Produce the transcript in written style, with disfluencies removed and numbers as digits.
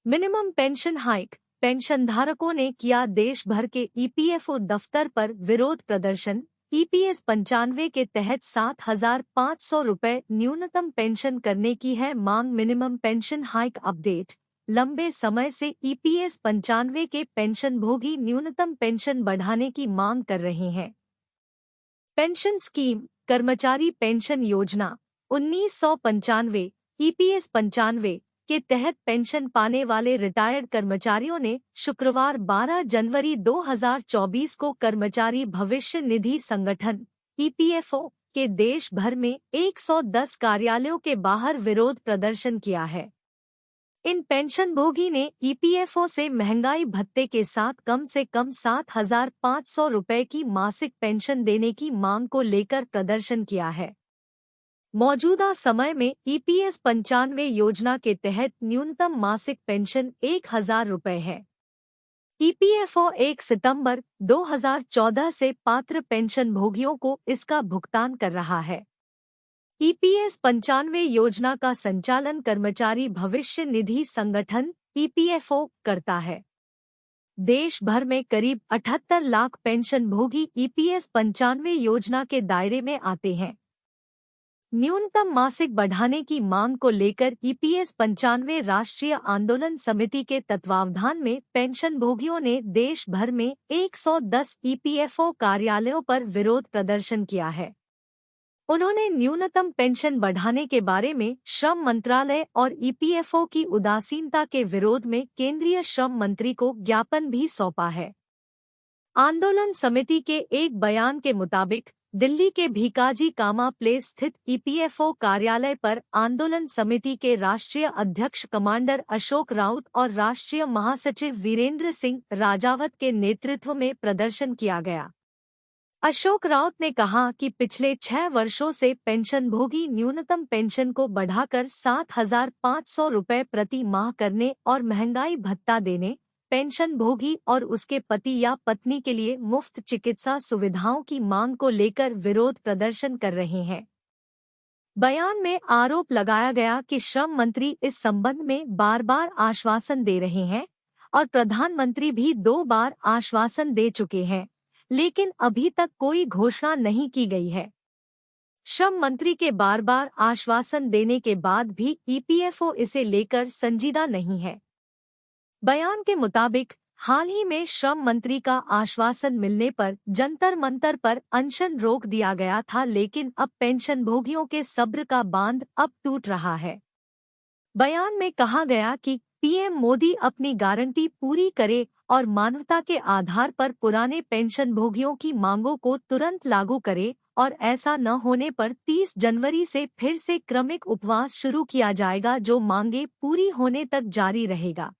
Minimum pension hike. पेंशनधारकों ने किया देश भर के ईपीएफओ दफ्तर पर विरोध प्रदर्शन। ईपीएस 95 के तहत 7,500 रुपये न्यूनतम पेंशन करने की है मांग। Minimum pension hike update. लंबे समय से ईपीएस 95 के पेंशनभोगी न्यूनतम पेंशन बढ़ाने की मांग कर रहे हैं। पेंशन स्कीम कर्मचारी पेंशन योजना 1995 ईपीएस 95 के तहत पेंशन पाने वाले रिटायर्ड कर्मचारियों ने शुक्रवार 12 जनवरी 2024 को कर्मचारी भविष्य निधि संगठन ईपीएफओ के देश भर में 110 कार्यालयों के बाहर विरोध प्रदर्शन किया है। इन पेंशनभोगी ने ईपीएफओ से महंगाई भत्ते के साथ कम से कम 7,500 रुपये की मासिक पेंशन देने की मांग को लेकर प्रदर्शन किया है। मौजूदा समय में ईपीएस 95 योजना के तहत न्यूनतम मासिक पेंशन 1,000 रुपये है। ईपीएफओ 1 सितंबर 2014 से पात्र पेंशनभोगियों को इसका भुगतान कर रहा है। ईपीएस 95 योजना का संचालन कर्मचारी भविष्य निधि संगठन ईपीएफओ करता है। देश भर में करीब 78 लाख पेंशनभोगी ईपीएस 95 योजना के दायरे में आते हैं। न्यूनतम मासिक बढ़ाने की मांग को लेकर ईपीएस 95 राष्ट्रीय आंदोलन समिति के तत्वावधान में पेंशनभोगियों ने देश भर में 110 ईपीएफओ कार्यालयों पर विरोध प्रदर्शन किया है। उन्होंने न्यूनतम पेंशन बढ़ाने के बारे में श्रम मंत्रालय और ईपीएफओ की उदासीनता के विरोध में केंद्रीय श्रम मंत्री को ज्ञापन भी सौंपा है। आंदोलन समिति के एक बयान के मुताबिक दिल्ली के भीकाजी कामा प्लेस स्थित ईपीएफओ कार्यालय पर आंदोलन समिति के राष्ट्रीय अध्यक्ष कमांडर अशोक राउत और राष्ट्रीय महासचिव वीरेंद्र सिंह राजावत के नेतृत्व में प्रदर्शन किया गया। अशोक राउत ने कहा कि पिछले 6 वर्षों से पेंशनभोगी न्यूनतम पेंशन को बढ़ाकर 7,500 रुपये प्रति माह करने और महंगाई भत्ता देने, पेंशनभोगी और उसके पति या पत्नी के लिए मुफ्त चिकित्सा सुविधाओं की मांग को लेकर विरोध प्रदर्शन कर रहे हैं। बयान में आरोप लगाया गया कि श्रम मंत्री इस संबंध में बार-बार आश्वासन दे रहे हैं और प्रधानमंत्री भी 2 बार आश्वासन दे चुके हैं, लेकिन अभी तक कोई घोषणा नहीं की गई है। श्रम मंत्री के बार-बार आश्वासन देने के बाद भी ईपीएफओ इसे लेकर संजीदा नहीं है। बयान के मुताबिक हाल ही में श्रम मंत्री का आश्वासन मिलने पर जंतर मंतर पर अनशन रोक दिया गया था, लेकिन अब पेंशनभोगियों के सब्र का बांध अब टूट रहा है। बयान में कहा गया कि पीएम मोदी अपनी गारंटी पूरी करे और मानवता के आधार पर पुराने पेंशनभोगियों की मांगों को तुरंत लागू करे, और ऐसा न होने पर 30 जनवरी से फिर से क्रमिक उपवास शुरू किया जाएगा जो मांगे पूरी होने तक जारी रहेगा।